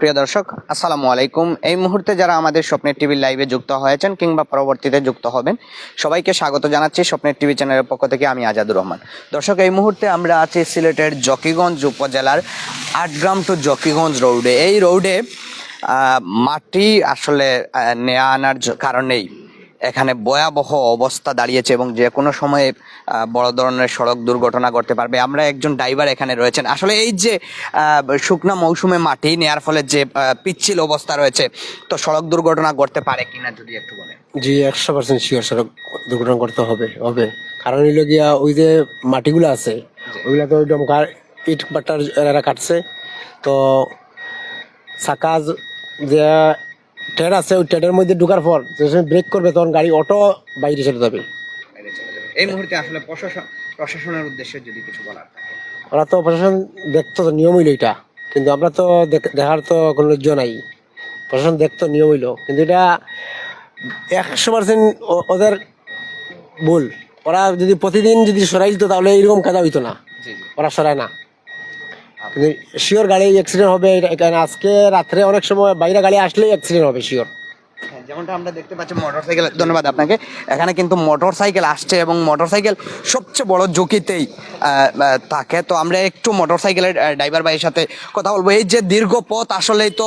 প্রিয় দর্শক, আসসালামু আলাইকুম। এই মুহূর্তে যারা আমাদের স্বপ্নের টিভি লাইভে যুক্ত হয়েছেন কিংবা পরবর্তীতে যুক্ত হবেন, সবাইকে স্বাগত জানাচ্ছি স্বপ্নের টিভি চ্যানেলের পক্ষ থেকে। আমি আজাদুর রহমান। দর্শক, এই মুহূর্তে আমরা আছি সিলেটের জকিগঞ্জ উপজেলার আটগ্রাম টু জকিগঞ্জ রোডে। এই রোডে মাটি আসলে নেওয়া আনার কারণেই এখানে ভয়াবহ অবস্থা দাঁড়িয়েছে এবং যে কোনো সময়ে বড় ধরনের সড়ক দুর্ঘটনা ঘটতে পারবে। আমরা একজন ড্রাইভার এখানে রয়েছেন। আসলে এই যে শুকনা মৌসুমে মাটি নেওয়ার ফলে যে পিচ্ছিল অবস্থা রয়েছে, তো সড়ক দুর্ঘটনা ঘটতে পারে কিনা যদি একটু বলেন। জি 100% শিওর সড়ক দুর্ঘটনা করতে হবে কারণ হইলো গিয়া ওই যে মাটিগুলো আছে ওইগুলা তো একদম ইট বাটার এরা কাটছে, তো চাকা যে ট্রেড আছে ওই ট্রেডের মধ্যে ঢুকার পর যখন ব্রেক করবে তখন গাড়ি অটো বাইরে চলে যাবে। এই মুহূর্তে আসলে প্রশাসনের উদ্দেশ্যে যদি কিছু বলার থাকে। ওরা তো প্রশাসন দেখতো, তো নিয়ম হইলো এটা, কিন্তু আমরা তো দেখার তো কোনো লজ্জ নাই। প্রশাসন দেখতো, নিয়ম হইলো, কিন্তু এটা 100% ওদের ভুল। ওরা যদি প্রতিদিন যদি সরাই দিত তাহলে এইরকম কাজা হইতো না। ওরা সরায় না, কিন্তু শিওর গাড়ি অ্যাক্সিডেন্ট হবে। এখানে আজকে রাত্রে অনেক সময় বাইরে গাড়ি আসলেই অ্যাক্সিডেন্ট হবে শিওর। যেমনটা আমরা দেখতে পাচ্ছি মোটরসাইকেল, ধন্যবাদ আপনাকে। এখানে কিন্তু মোটরসাইকেল আসছে এবং মোটরসাইকেল সবচেয়ে বড় ঝুঁকিতেই থাকে। তো আমরা একটু মোটরসাইকেলের ড্রাইভার ভাইয়ের সাথে কথা বলবো। এই যে দীর্ঘ পথ, আসলেই তো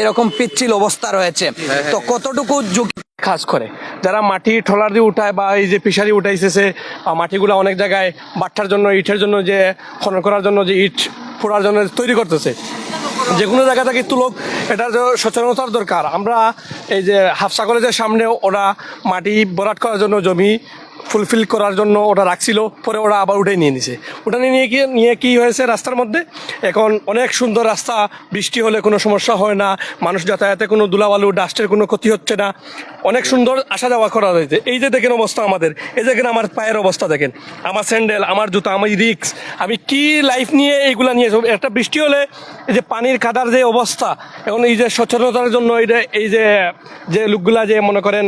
এরকম পিচ্ছিল অবস্থা রয়েছে, তো কতটুকু ঝুঁকি কাজ করে যারা মাটি ট্রলার দিয়ে উঠায় বা এই যে ফিশারি উঠাইছে মাটিগুলো অনেক জায়গায় বাট্টার জন্য, ইটের জন্য, যে খনন করার জন্য, যে ইট ফোড়ার জন্য তৈরি করতেছে, যে কোনো জায়গা থেকে তুলক, এটার সচেতনতার দরকার। আমরা এই যে হাফসা কলেজের সামনে ওরা মাটি ভরাট করার জন্য, জমি ফুলফিল করার জন্য ওটা রাখছিল, পরে ওরা আবার উঠে নিয়ে নিছে। ওটা নিয়ে কি হয়েছে, রাস্তার মধ্যে এখন অনেক সুন্দর রাস্তা, বৃষ্টি হলে কোনো সমস্যা হয় না, মানুষ যাতায়াতে কোনো ধুলাবালু ডাস্টের কোনো ক্ষতি হচ্ছে না, অনেক সুন্দর আসা যাওয়া করা হয়েছে। এই যে দেখেন অবস্থা আমাদের, এই দেখেন আমার পায়ের অবস্থা দেখেন, আমার স্যান্ডেল, আমার জুতা, আমার রিক্স, আমি কি লাইফ নিয়ে এইগুলা নিয়ে একটা বৃষ্টি হলে এই যে পানির কাদার যে অবস্থা, এখন এই যে সচেতনতার জন্য এই যে লোকগুলা যে মনে করেন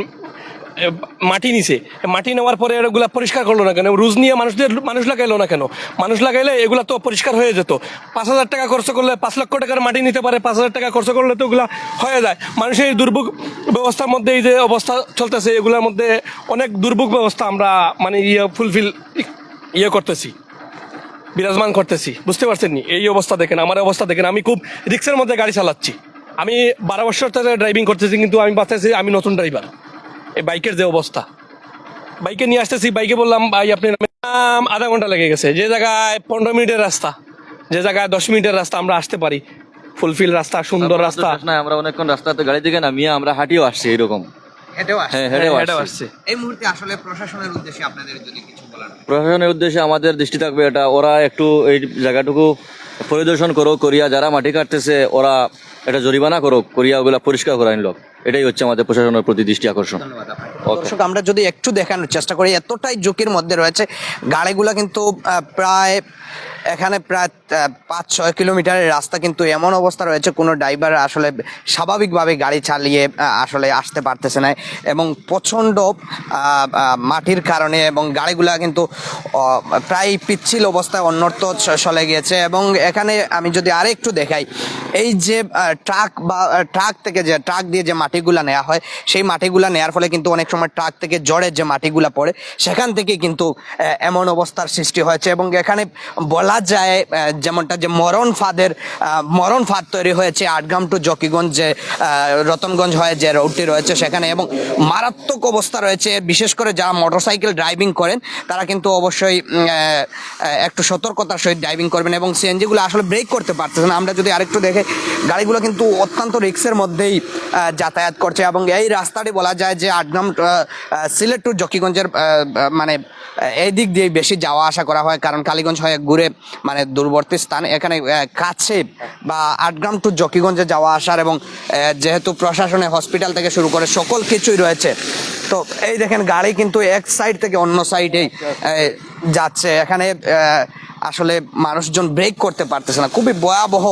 মাটি নিছে, মাটি নেওয়ার পরে এগুলা পরিষ্কার করলো না কেন, রুজ নিয়ে মানুষ লাগাইলো না কেন? মানুষ লাগাইলে এগুলা তো পরিষ্কার হয়ে যেত। 5,000 টাকা খরচ করলে 5 লক্ষ টাকার মাটি নিতে পারে, 5,000 টাকা খরচ করলে তো ওগুলা হয়ে যায়। মানুষের দুর্ভোগ ব্যবস্থার মধ্যে এই যে অবস্থা চলতেছে, এগুলোর মধ্যে অনেক দুর্ভোগ ব্যবস্থা আমরা মানে ফুলফিল করতেছি, বিরাজমান করতেছি, বুঝতে পারছেন নি? এই অবস্থা দেখেন, আমার অবস্থা দেখেন, আমি খুব রিক্সের মধ্যে গাড়ি চালাচ্ছি। আমি 12 বছর ধরে ড্রাইভিং করতেছি, কিন্তু আমি বাঁচতেছি, আমি নতুন ড্রাইভার। এই বাইকের যে অবস্থা, বাইকে নিয়ে আসতেছি, বাইকে বললাম ভাই আপনি, আধা ঘন্টা লেগে গেছে। যে জায়গায় 15 মিনিটের রাস্তা, যে জায়গায় 10 মিনিটের রাস্তা আমরা আসতে পারি, ফুলফিল রাস্তা, সুন্দর রাস্তা। আমরা অনেকক্ষণ রাস্তাতে গাড়ি থেকে নামিয়ে আমরা হাঁটিও আসছি, এরকম হেঁটেও আসছে। এই মুহূর্তে আসলে প্রশাসনের উদ্দেশ্যে আপনাদের যদি কিছু বলার। প্রশাসনের উদ্দেশ্যে আমাদের দৃষ্টি থাকবে এটা, ওরা একটু এই জায়গাটুকু পরিদর্শন করো, করিয়া যারা মাটি কাটতেছে ওরা এটা জরিমানা করো, করিয়া ওগুলা পরিষ্কার করে আনলো। এটাই হচ্ছে আমাদের প্রশাসনের প্রতি দৃষ্টি আকর্ষণ। দর্শক, আমরা যদি একটু দেখানোর চেষ্টা করি, এতটাই ঝুঁকির মধ্যে রয়েছে গাড়িগুলা, কিন্তু প্রায় 5-6 কিলোমিটারের রাস্তা, কিন্তু এমন অবস্থা রয়েছে কোনো ড্রাইভার আসলে স্বাভাবিকভাবে গাড়ি চালিয়ে আসলে আসতে পারতেছে না, এবং প্রচণ্ড মাটির কারণে এবং গাড়িগুলা কিন্তু প্রায় পিচ্ছিল অবস্থায় অন্যত্র চলে গিয়েছে। এবং এখানে আমি যদি আরেকটু দেখাই, এই যে ট্রাক দিয়ে যে মাটিগুলা নেওয়া হয়, সেই মাটিগুলা নেওয়ার ফলে কিন্তু অনেক সময় ট্রাক থেকে জড়ে যে মাটিগুলা পড়ে, সেখান থেকে কিন্তু এমন অবস্থার সৃষ্টি হয়েছে। এবং এখানে বলা যায় যেমনটা যে মরণ ফাঁদ তৈরি হয়েছে আটগ্রাম টু জকিগঞ্জ, যে রতনগঞ্জ হয়ে যে রোডটি রয়েছে সেখানে, এবং মারাত্মক অবস্থা রয়েছে। বিশেষ করে যারা মোটরসাইকেল ড্রাইভিং করেন তারা কিন্তু অবশ্যই একটু সতর্কতার সহিত ড্রাইভিং করবেন, এবং সিএনজিগুলো আসলে ব্রেক করতে পারতেছে না। আমরা যদি আরেকটু দেখে, গাড়িগুলো কিন্তু অত্যন্ত রিস্কের মধ্যেই যাতায়াত করছে। এবং এই রাস্তাটি বলা যায় যে আটগ্রাম সিলেট টু জকিগঞ্জের মানে এই দিক দিয়ে বেশি যাওয়া আসা করা হয়, কারণ কালীগঞ্জ হয়ে ঘুরে মানে দূরবর্তী স্থান, এখানে কাছে বা আটগ্রাম টু জকিগঞ্জে যাওয়া আসার, এবং যেহেতু প্রশাসনে হসপিটাল থেকে শুরু করে সকল কিছুই রয়েছে, তো এই দেখেন গাড়ি কিন্তু এক সাইড থেকে অন্য সাইডেই যাচ্ছে। এখানে আসলে মানুষজন ব্রেক করতে পারতেছে না, খুবই ভয়াবহ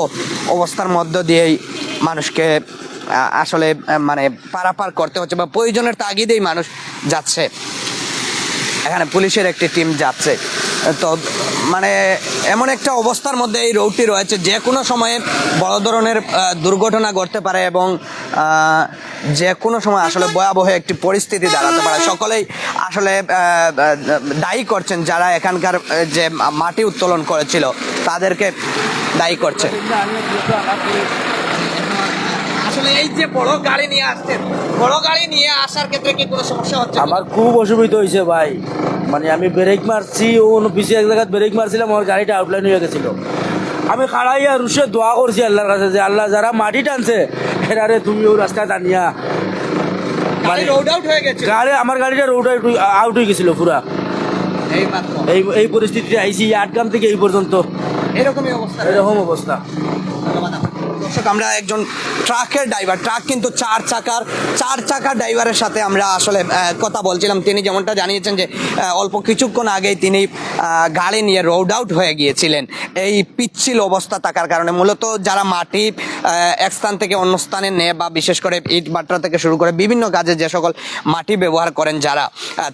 অবস্থার মধ্য দিয়েই মানুষকে আসলে মানে পারাপার করতে হচ্ছে, বা প্রয়োজনের তাগিদেই মানুষ যাচ্ছে। এখানে পুলিশের একটি টিম যাচ্ছে। তো মানে এমন একটা অবস্থার মধ্যে এই রোডটি রয়েছে, যে কোনো সময়ে বড় ধরনের দুর্ঘটনা ঘটতে পারে এবং যে কোনো সময় আসলে ভয়াবহ একটি পরিস্থিতি দাঁড়াতে পারে। সকলেই আসলে দায়ী করছেন যারা এখানকার যে মাটি উত্তোলন করেছিল তাদেরকে দায়ী করছে। আসলে এই যে বড় গাড়ি নিয়ে আসছেন, বড় গাড়ি নিয়ে আসার ক্ষেত্রে কি কোনো সমস্যা হচ্ছে? আমার খুব অসুবিধা হয়েছে ভাই, মানে আমি ব্রেক মারছি, ও পিছিয়ে এক জায়গায় ব্রেক মারছিলাম, আমার গাড়িটা আউটলাইন হয়ে গেছিল। আমি খাড়াইয়া রুশে দোয়া করছি আল্লাহর কাছে যে আল্লাহ যারা মাটি টানছে এরারে তুমি ও রাস্তায় টানিয়া, মানে রোড আউট হয়ে গেছে গাড়ি আমার গাড়িটা রোড আউট হয়ে গেছিল পুরা। এই মাত্র এই এই পরিস্থিতিতে আইসি আটগাম থেকে এই পর্যন্ত এরকমই অবস্থা। এরকম অবস্থা। দর্শক, আমরা একজন ট্রাকের ড্রাইভার, ট্রাক কিন্তু চার চাকার ড্রাইভারের সাথে আমরা আসলে কথা বলছিলাম। তিনি যেমনটা জানিয়েছেন যে অল্প কিছুক্ষণ আগেই তিনি গাড়ি নিয়ে রোড আউট হয়ে গিয়েছিলেন এই পিচ্ছিল অবস্থা থাকার কারণে। মূলত যারা মাটি এক স্থান থেকে অন্য স্থানে নেয় বা বিশেষ করে ইট বাট্টা থেকে শুরু করে বিভিন্ন কাজে যে সকল মাটি ব্যবহার করেন যারা,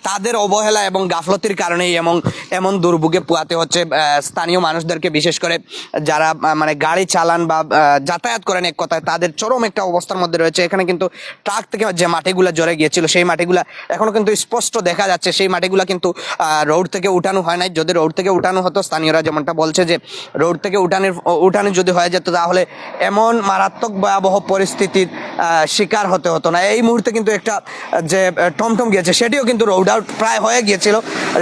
তাদের অবহেলা এবং গাফলতির কারণেই এমন দুর্ভোগে পোয়াতে হচ্ছে স্থানীয় মানুষদেরকে, বিশেষ করে যারা মানে গাড়ি চালান বা যাতায়াত করেন এক কথায় তাদের চরম একটা অবস্থার মধ্যে রয়েছে। এখানে কিন্তু ট্রাক থেকে যে মাটিগুলা জড়ে গিয়েছিল সেই মাটিগুলা এখনো কিন্তু স্পষ্ট দেখা যাচ্ছে। সেই মাটিগুলা কিন্তু রোড থেকে উঠানো হয় নাই। যদি রোড থেকে উঠানো হতো, স্থানীয়রা যেমনটা বলছে যে রোড থেকে উঠানো যদি হয়ে যেত তাহলে এমন মারাত্মক ভয়াবহ পরিস্থিতির শিকার হতে হতো না। এই মুহূর্তে কিন্তু একটা যে টমটম গিয়েছে সেটিও কিন্তু রোড আউট প্রায় হয়ে গিয়েছিল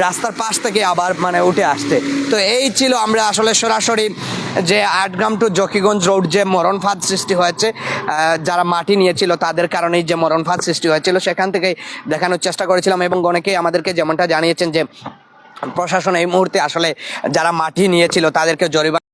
রাস্তার পাশ থেকে আবার মানে উঠে আসতে। তো এই ছিল আমরা আসলে সরাসরি যে আটগ্রাম টু জকিগঞ্জ রোড যে মরণ ফাঁদ সৃষ্টি হয়েছে, যারা মাটি নিয়েছিল তাদের কারণেই যে মরণ ফাঁদ সৃষ্টি হয়েছিল সেখান থেকেই দেখানোর চেষ্টা করেছিলাম। এবং অনেকেই আমাদেরকে যেমনটা জানিয়েছেন যে প্রশাসন এই মুহূর্তে আসলে যারা মাটি নিয়েছিল তাদেরকে জরিমানা